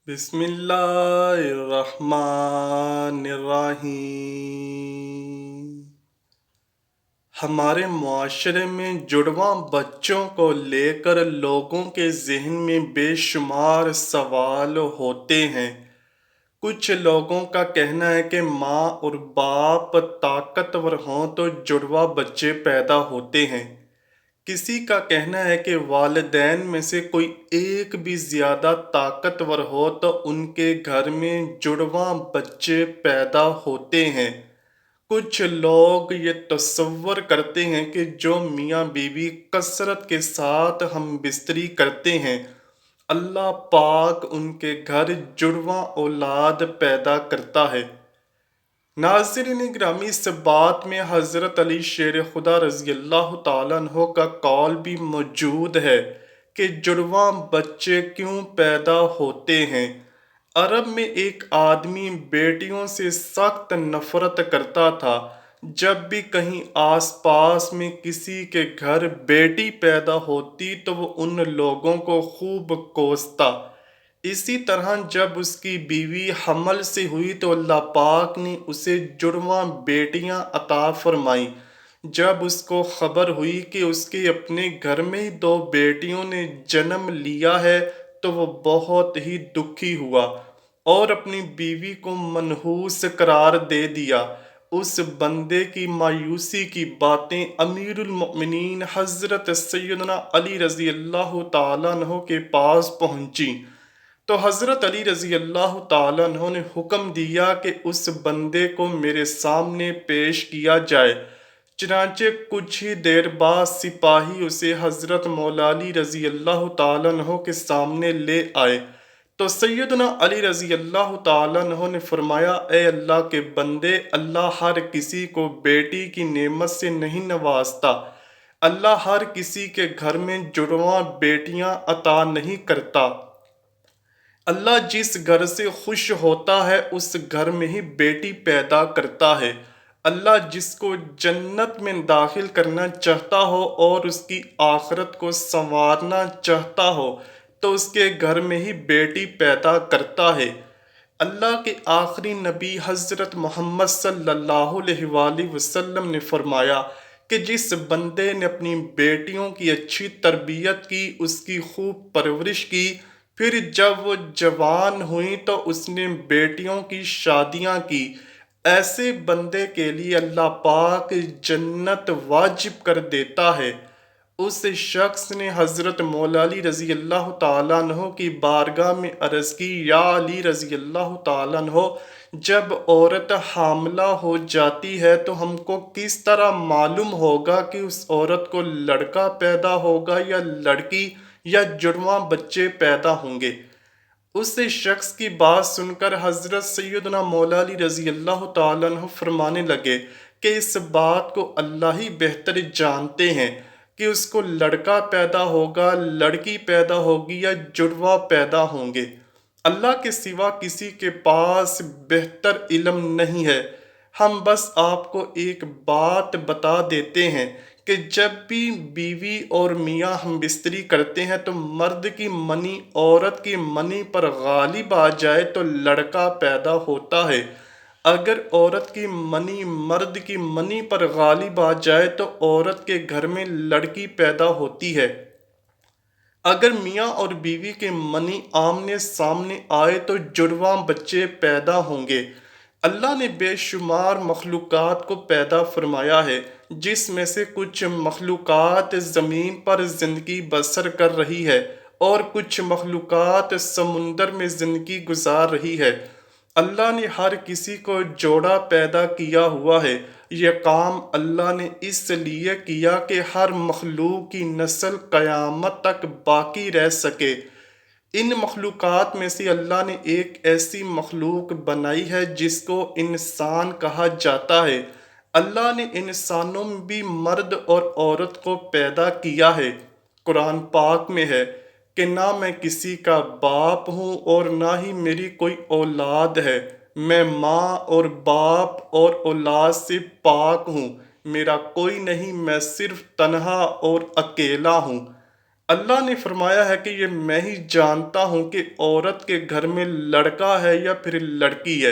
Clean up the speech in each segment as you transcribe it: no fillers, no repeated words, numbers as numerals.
بسم اللہ الرحمن الرحیم۔ ہمارے معاشرے میں جڑواں بچوں کو لے کر لوگوں کے ذہن میں بے شمار سوال ہوتے ہیں۔ کچھ لوگوں کا کہنا ہے کہ ماں اور باپ طاقتور ہوں تو جڑواں بچے پیدا ہوتے ہیں۔ کسی کا کہنا ہے کہ والدین میں سے کوئی ایک بھی زیادہ طاقتور ہو تو ان کے گھر میں جڑواں بچے پیدا ہوتے ہیں۔ کچھ لوگ یہ تصور کرتے ہیں کہ جو میاں بیوی کثرت کے ساتھ ہم بستری کرتے ہیں، اللہ پاک ان کے گھر جڑواں اولاد پیدا کرتا ہے۔ ناظرین گرامی، اس بات میں حضرت علی شیر خدا رضی اللہ تعالیٰ عنہ کا قول بھی موجود ہے کہ جڑواں بچے کیوں پیدا ہوتے ہیں۔ عرب میں ایک آدمی بیٹیوں سے سخت نفرت کرتا تھا۔ جب بھی کہیں آس پاس میں کسی کے گھر بیٹی پیدا ہوتی تو وہ ان لوگوں کو خوب کوستا۔ اسی طرح جب اس کی بیوی حمل سے ہوئی تو اللہ پاک نے اسے جڑواں بیٹیاں عطا فرمائیں۔ جب اس کو خبر ہوئی کہ اس کے اپنے گھر میں ہی 2 بیٹیوں نے جنم لیا ہے تو وہ بہت ہی دکھی ہوا اور اپنی بیوی کو منحوس قرار دے دیا۔ اس بندے کی مایوسی کی باتیں امیر المؤمنین حضرت سیدنا علی رضی اللہ تعالیٰ عنہ کے پاس پہنچی تو حضرت علی رضی اللہ تعالیٰ عنہ نے حکم دیا کہ اس بندے کو میرے سامنے پیش کیا جائے۔ چنانچہ کچھ ہی دیر بعد سپاہی اسے حضرت مولا علی رضی اللہ تعالیٰ عنہ کے سامنے لے آئے تو سیدنا علی رضی اللہ تعالیٰ عنہ نے فرمایا، اے اللہ کے بندے، اللہ ہر کسی کو بیٹی کی نعمت سے نہیں نوازتا۔ اللہ ہر کسی کے گھر میں جڑواں بیٹیاں عطا نہیں کرتا۔ اللہ جس گھر سے خوش ہوتا ہے اس گھر میں ہی بیٹی پیدا کرتا ہے۔ اللہ جس کو جنت میں داخل کرنا چاہتا ہو اور اس کی آخرت کو سنوارنا چاہتا ہو تو اس کے گھر میں ہی بیٹی پیدا کرتا ہے۔ اللہ کے آخری نبی حضرت محمد صلی اللہ علیہ وآلہ وسلم نے فرمایا کہ جس بندے نے اپنی بیٹیوں کی اچھی تربیت کی، اس کی خوب پرورش کی، پھر جب وہ جوان ہوئیں تو اس نے بیٹیوں کی شادیاں کی، ایسے بندے کے لیے اللہ پاک جنت واجب کر دیتا ہے۔ اس شخص نے حضرت مولا علی رضی اللہ تعالیٰ عنہ کی بارگاہ میں عرض کی، یا علی رضی اللہ تعالیٰ عنہ، جب عورت حاملہ ہو جاتی ہے تو ہم کو کس طرح معلوم ہوگا کہ اس عورت کو لڑکا پیدا ہوگا یا لڑکی، یا جڑواں بچے پیدا ہوں گے؟ اس شخص کی بات سن کر حضرت سیدنا مولا علی رضی اللہ تعالیٰ عنہ فرمانے لگے کہ اس بات کو اللہ ہی بہتر جانتے ہیں کہ اس کو لڑکا پیدا ہوگا، لڑکی پیدا ہوگی یا جڑواں پیدا ہوں گے۔ اللہ کے سوا کسی کے پاس بہتر علم نہیں ہے۔ ہم بس آپ کو ایک بات بتا دیتے ہیں کہ جب بھی بیوی اور میاں ہم بستری کرتے ہیں تو مرد کی منی عورت کی منی پر غالب آ جائے تو لڑکا پیدا ہوتا ہے۔ اگر عورت کی منی مرد کی منی پر غالب آ جائے تو عورت کے گھر میں لڑکی پیدا ہوتی ہے۔ اگر میاں اور بیوی کے منی آمنے سامنے آئے تو جڑواں بچے پیدا ہوں گے۔ اللہ نے بے شمار مخلوقات کو پیدا فرمایا ہے، جس میں سے کچھ مخلوقات زمین پر زندگی بسر کر رہی ہے اور کچھ مخلوقات سمندر میں زندگی گزار رہی ہے۔ اللہ نے ہر کسی کو جوڑا پیدا کیا ہوا ہے۔ یہ کام اللہ نے اس لیے کیا کہ ہر مخلوق کی نسل قیامت تک باقی رہ سکے۔ ان مخلوقات میں سے اللہ نے ایک ایسی مخلوق بنائی ہے جس کو انسان کہا جاتا ہے۔ اللہ نے انسانوں میں بھی مرد اور عورت کو پیدا کیا ہے۔ قرآن پاک میں ہے کہ نہ میں کسی کا باپ ہوں اور نہ ہی میری کوئی اولاد ہے، میں ماں اور باپ اور اولاد سے پاک ہوں، میرا کوئی نہیں، میں صرف تنہا اور اکیلا ہوں۔ اللہ نے فرمایا ہے کہ یہ میں ہی جانتا ہوں کہ عورت کے گھر میں لڑکا ہے یا پھر لڑکی ہے۔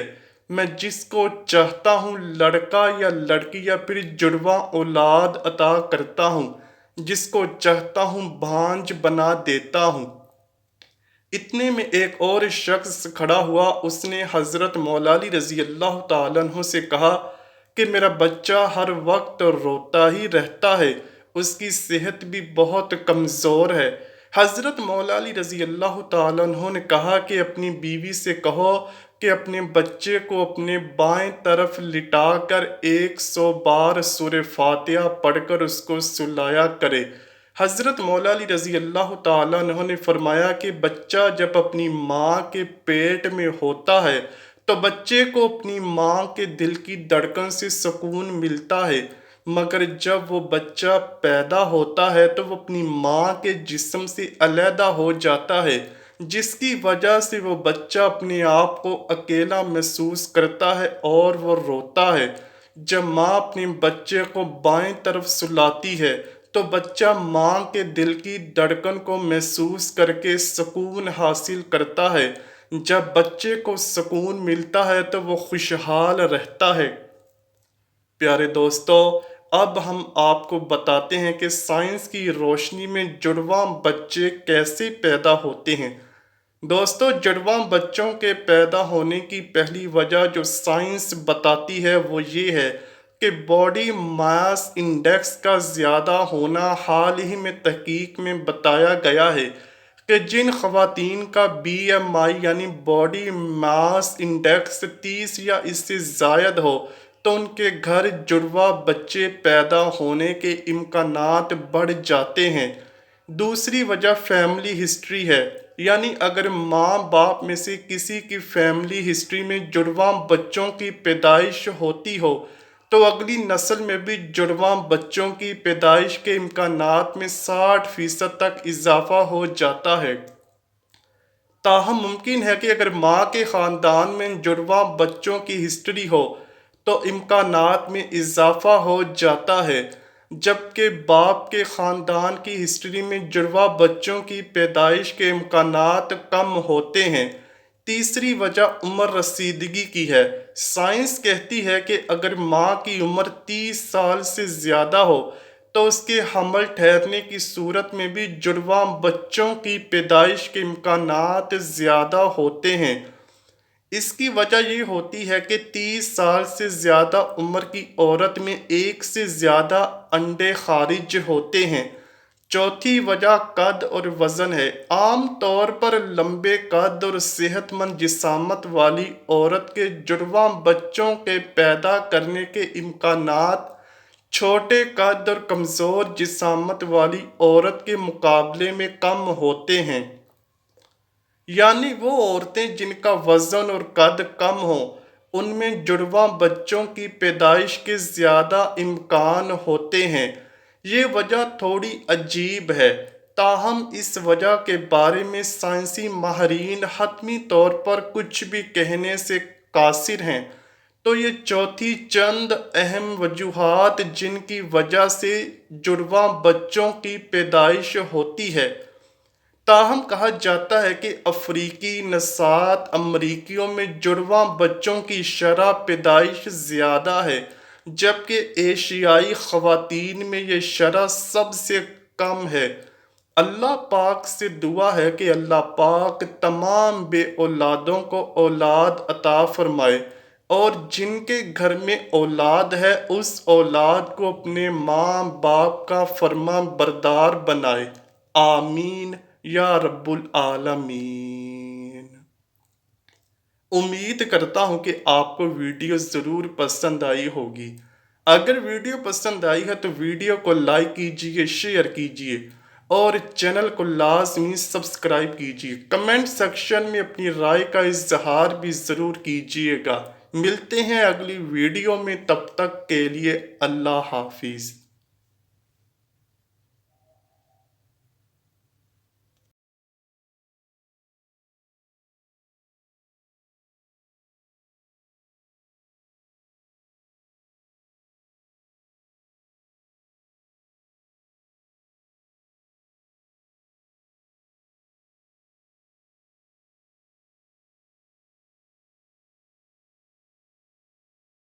میں جس کو چاہتا ہوں لڑکا یا لڑکی یا پھر جڑواں اولاد عطا کرتا ہوں، جس کو چاہتا ہوں بھانج بنا دیتا ہوں۔ اتنے میں ایک اور شخص کھڑا ہوا، اس نے حضرت مولا علی رضی اللہ تعالیٰ عنہ سے کہا کہ میرا بچہ ہر وقت روتا ہی رہتا ہے، اس کی صحت بھی بہت کمزور ہے۔ حضرت مولا علی رضی اللہ تعالیٰ عنہ نے کہا کہ اپنی بیوی سے کہو کہ اپنے بچے کو اپنے بائیں طرف لٹا کر 100 بار سورہ فاتحہ پڑھ کر اس کو سلایا کرے۔ حضرت مولا علی رضی اللہ تعالیٰ عنہ نے فرمایا کہ بچہ جب اپنی ماں کے پیٹ میں ہوتا ہے تو بچے کو اپنی ماں کے دل کی دھڑکن سے سکون ملتا ہے، مگر جب وہ بچہ پیدا ہوتا ہے تو وہ اپنی ماں کے جسم سے علیحدہ ہو جاتا ہے، جس کی وجہ سے وہ بچہ اپنے آپ کو اکیلا محسوس کرتا ہے اور وہ روتا ہے۔ جب ماں اپنے بچے کو بائیں طرف سلاتی ہے تو بچہ ماں کے دل کی دھڑکن کو محسوس کر کے سکون حاصل کرتا ہے۔ جب بچے کو سکون ملتا ہے تو وہ خوشحال رہتا ہے۔ پیارے دوستو، اب ہم آپ کو بتاتے ہیں کہ سائنس کی روشنی میں جڑواں بچے کیسے پیدا ہوتے ہیں۔ دوستو، جڑواں بچوں کے پیدا ہونے کی پہلی وجہ جو سائنس بتاتی ہے وہ یہ ہے کہ باڈی ماس انڈیکس کا زیادہ ہونا۔ حال ہی میں تحقیق میں بتایا گیا ہے کہ جن خواتین کا BMI یعنی باڈی ماس انڈیکس 30 یا اس سے زائد ہو تو ان کے گھر جڑواں بچے پیدا ہونے کے امکانات بڑھ جاتے ہیں۔ دوسری وجہ فیملی ہسٹری ہے، یعنی اگر ماں باپ میں سے کسی کی فیملی ہسٹری میں جڑواں بچوں کی پیدائش ہوتی ہو تو اگلی نسل میں بھی جڑواں بچوں کی پیدائش کے امکانات میں 60% تک اضافہ ہو جاتا ہے۔ تاہم ممکن ہے کہ اگر ماں کے خاندان میں جڑواں بچوں کی ہسٹری ہو تو امکانات میں اضافہ ہو جاتا ہے، جبکہ باپ کے خاندان کی ہسٹری میں جڑواں بچوں کی پیدائش کے امکانات کم ہوتے ہیں۔ تیسری وجہ عمر رسیدگی کی ہے۔ سائنس کہتی ہے کہ اگر ماں کی عمر 30 سال سے زیادہ ہو تو اس کے حمل ٹھہرنے کی صورت میں بھی جڑواں بچوں کی پیدائش کے امکانات زیادہ ہوتے ہیں۔ اس کی وجہ یہ ہوتی ہے کہ 30 سال سے زیادہ عمر کی عورت میں ایک سے زیادہ انڈے خارج ہوتے ہیں۔ چوتھی وجہ قد اور وزن ہے۔ عام طور پر لمبے قد اور صحت مند جسامت والی عورت کے جڑواں بچوں کے پیدا کرنے کے امکانات چھوٹے قد اور کمزور جسامت والی عورت کے مقابلے میں کم ہوتے ہیں۔ یعنی وہ عورتیں جن کا وزن اور قد کم ہو، ان میں جڑواں بچوں کی پیدائش کے زیادہ امکان ہوتے ہیں۔ یہ وجہ تھوڑی عجیب ہے، تاہم اس وجہ کے بارے میں سائنسی ماہرین حتمی طور پر کچھ بھی کہنے سے قاصر ہیں۔ تو یہ چوتھی چند اہم وجوہات جن کی وجہ سے جڑواں بچوں کی پیدائش ہوتی ہے۔ تاہم کہا جاتا ہے کہ افریقی نژاد امریکیوں میں جڑواں بچوں کی شرح پیدائش زیادہ ہے، جبکہ ایشیائی خواتین میں یہ شرح سب سے کم ہے۔ اللہ پاک سے دعا ہے کہ اللہ پاک تمام بے اولادوں کو اولاد عطا فرمائے، اور جن کے گھر میں اولاد ہے اس اولاد کو اپنے ماں باپ کا فرما بردار بنائے۔ آمین یا رب العالمین۔ امید کرتا ہوں کہ آپ کو ویڈیو ضرور پسند آئی ہوگی۔ اگر ویڈیو پسند آئی ہے تو ویڈیو کو لائک کیجئے، شیئر کیجئے اور چینل کو لازمی سبسکرائب کیجئے۔ کمنٹ سیکشن میں اپنی رائے کا اظہار بھی ضرور کیجئے گا۔ ملتے ہیں اگلی ویڈیو میں، تب تک کے لیے اللہ حافظ۔